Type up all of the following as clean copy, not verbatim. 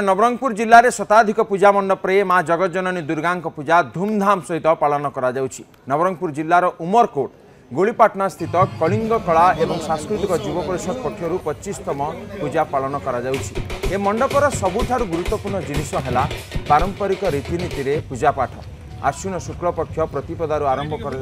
नवरंगपुर जिले में शताधिक पूजा मंडप रे माँ जगज्जननी दुर्गा पूजा धूमधाम सहित पालन करा जाउछि। नवरंगपुर जिलार उमरकोट गोलीपाटना स्थित कलिंग कला एवं सांस्कृतिक युव परिषद पक्षर 25तम पूजा पालन करा जाउछि। ए मंडपर सबुठारु गुरुत्वपूर्ण जिनिष है पारंपरिक रीतिनीति रे पूजा पाठ। आश्विन शुक्ल पक्ष प्रतिपदार आरंभ कर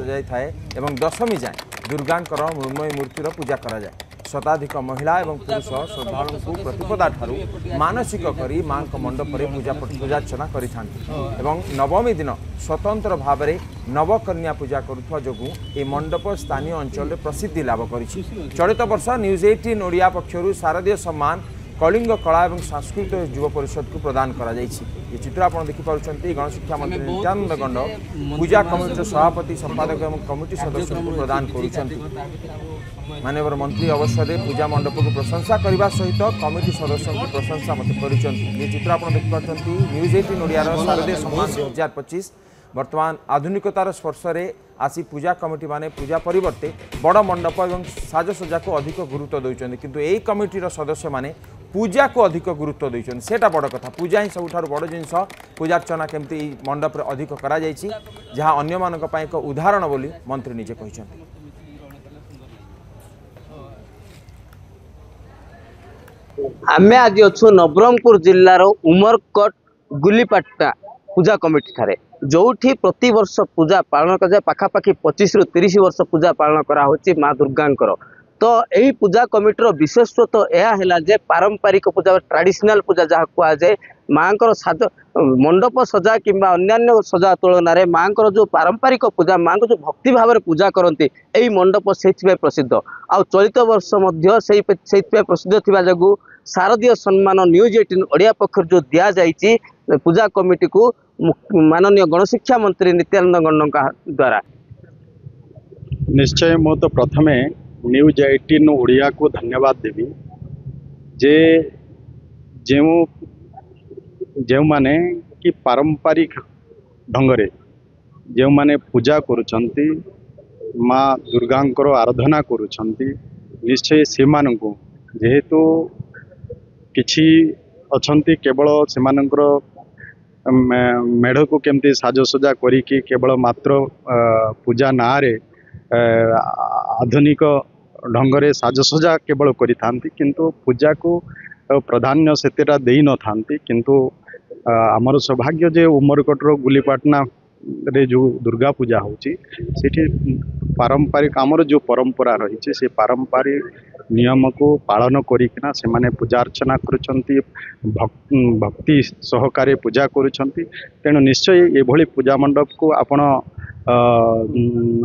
दशमी जाए दुर्गांकर मृण्मयी मूर्तिर पूजा करा जाए। शताधिक महिला एवं पुरुष श्रद्धालु को प्रतिपदा ठारू मानसिक करी मां मंडप में पूजार्चना करिथांती। नवमी दिन स्वतंत्र भाव में नवकन्या पूजा करुवा जोगु ए मंडप स्थानीय अंचल में प्रसिद्धि लाभ करिछि। चलित वर्ष न्यूज 18 ओडिया पक्षरु शारदीय सम्मान कलिंग कला एवं सांस्कृतिक युव परिषद को प्रदान करा जायछि। ये चित्र आप देखिपुंट गणशिक्षा मंत्री नित्यानंद गंड पूजा कमिटी सभापति संपादक एवं कमिटी सदस्य को प्रदान करुछंती। माननीय मंत्री अवसर में पूजा मंडप को प्रशंसा करने सहित कमिटी सदस्यों की प्रशंसा मत कर। ये चित्र आप देखिपुंट न्यूज 18 ओडिया शारदीय सम्मान 2025 वर्तमान आधुनिकतार स्पर्श में आसी पूजा कमिटी माने पूजा परिवर्ते बड़ मंडप और साजसज्जा को अधिक गुरुत्व देउछन्ति। किंतु एई कमिटीर सदस्य माने पूजा को अधिक गुरुत्व देउछन्ति। सेटा बड़ कथा। पूजा ही सबुठारु बड़ जिनिष। पूजार्चना केमती मंडप अधिक करा जायछि जहाँ अन्य मानक पय एक उदाहरण बोली मंत्री निजे कहिछन्ति। आमे आज अच्छु नवरंगपुर जिल्लार उमरकोट गुलीपाटना पूजा कमिटी ठारे जोठी प्रति वर्ष पूजा पालन कर पाखापाखि 25 रु 30 वर्ष पूजा पालन करा होची माँ दुर्गांकर। तो यही पूजा कमिटीर विशेषत्व तो यह है जे पारंपरिक पूजा ट्रेडिशनल पूजा जहाँ कह जाए माँ साज मंडप सजा किंबा अन्यान्य सजा तुलन में माँ जो पारंपरिक पूजा माँ को जो भक्ति भाव में पूजा करती यही मंडप से प्रसिद्ध। आ चलित वर्ष प्रसिद्ध थिबा जगु शारदीय सम्मान न्यूज 18 ओडिया पक्षर जो दि जाइए पूजा कमिटी को माननीय गणशिक्षा मंत्री नित्यानंद गंड द्वारा। निश्चय मो तो प्रथमे न्यूज 18 ओडिया को धन्यवाद देवी जे जो माने कि पारंपरिक ढंगरे जो माने पूजा करुछंती माँ दुर्गांकर आराधना करुछंती निश्चय से माननको जेहेतु किछि अछंती केवल से मानकर मेढ़ को केमती साजसजा करी केवल मात्र पूजा नारे आधुनिक ढंगरे साजसजा केवल करि थांती किंतु पूजा को प्राधान्य सेतेटा देई न थांती। किंतु आमर सौभाग्य जे उमरकोटर गुलीपाटना रे जो दुर्गा पूजा होची सेठी पारंपरिक आमर जो परंपरा रही से पारंपरिक नियम को पालन करिकिना से माने पूजा अर्चना करुछंती भक्ति सहकारे पूजा करुछंती। तेणु निश्चय एभली पूजा मंडप को आपण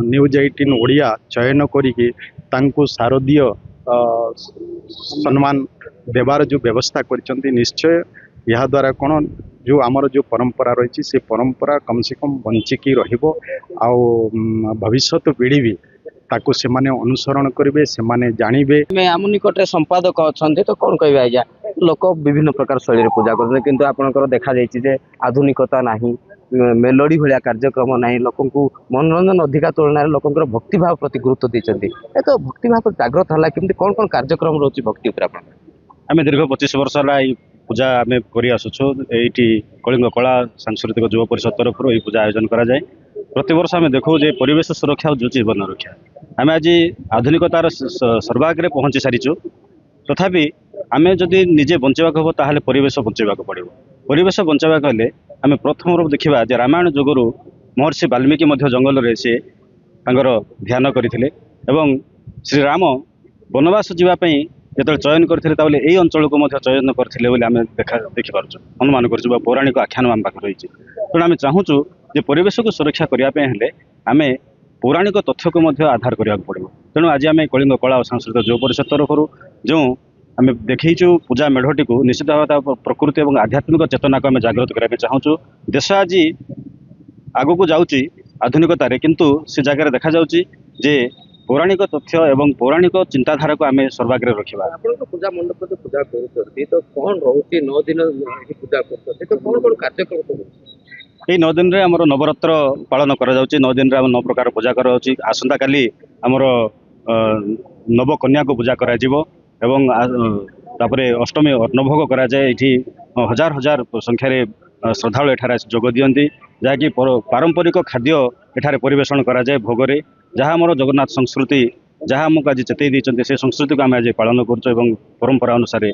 न्यूज 18 ओडिया चयन करिके तांको शारदीय सम्मान देवार जो व्यवस्था करिछंती निश्चय यह द्वारा कौन जो आमर जो परंपरा रही से परंपरा कम से कम बंचिकी रहिबो आउ भविष्यत पीढ़ी भी ताको से माने अनुसरण करेंगे से माने जानिबे। मैं आम निकटे संपादक अच्छा तो कौन कह आज्ञा लोक विभिन्न प्रकार शैली पूजा करते किंतु आपनकर देखा जाइए आधुनिकता नहीं मेलोडी भाया कार्यक्रम ना लोक मनोरंजन अधिका तुलन लोकर भक्तिभाव प्रति गुरुत्व देते तो भक्तिभाव जागृत है केमती कौन कौन कार्यक्रम रोचे भक्ति आम दीर्घ 25 वर्ष है पूजा आम कर कलिंग कला सांस्कृतिक युव परिषद तरफ पूजा आयोजन करा जाए। प्रति वर्ष आम देखो जे परिवेश सुरक्षा और जीवन रक्षा आम आज आधुनिकतार सर्वाग्रे पहुँची सारीचु तथापि आम जदि निजे बचाक हम ताहले परिवेश बचाक पड़ो। परिवेश बचाक हेले आम प्रथम देखा जे रामायण जुगरू महर्षि वाल्मीकि जंगल में सी ध्यान करते श्री राम वनवास जावाई जो चयन करते यही अंचल को चयन करते देखिपुर अनुमान कर पौराणिक आख्यान आम पाखे रही। तेणु आम चाहूँ जे परिवेश को सुरक्षा करने आम पौराणिक तथ्य को आधार करने पड़ो। तेणु आज आम कलिंग कला और सांस्कृतिक युव परिषद तरफ जो आम देखीचु पूजा मेढ़टी को निश्चित भाव प्रकृति और आध्यात्मिक चेतना को आम जागृत करने चाहूँ। देश आज आग को जाऊँगी आधुनिकतार किंतु से जगह देखा जे पौराणिक तथ्य एवं पौराणिक चिंताधारा को आम सर्वाग्रे रखा। पूजा मंडप जो पूजा कर तो कौन रोचे 9 दिन पूजा करते तो कौन कौन कार्यक्रम यही 9 दिन में आमर नवरात्र पालन कर 9 दिन में 9 प्रकार पूजा कर आसंता काली आमर नवकन्या को पूजा करा तापर अष्टमी अन्नभोग करा जाए ये हजार हजार संख्यार श्रद्धालु एठार जोग दियंती जहाँकि पारंपरिक खाद्य एठारे परिवेषण करा जाए भोगरे जहाँ आम जगन्नाथ संस्कृति जहाँ आमको आज चेतई देते से संस्कृति को आम आज पालन कर परंपरा अनुसार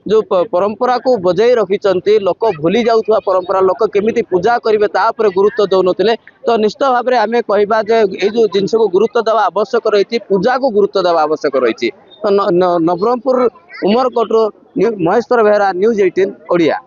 जो परंपरा को बजाई रखिंट लोक भूली जाऊा परंपरा लोक केमी पूजा करेंगे तापर गुरुत्व दौन तो निश्चित भाव में आम कहवा ये जो जिनस को गुरुत्व देवा आवश्यक रही पूजा को गुरुत्व देवा आवश्यक रही तो नवरंगपुर उमरकोट महेश्वर बेहरा न्यूज 18 ओडिया।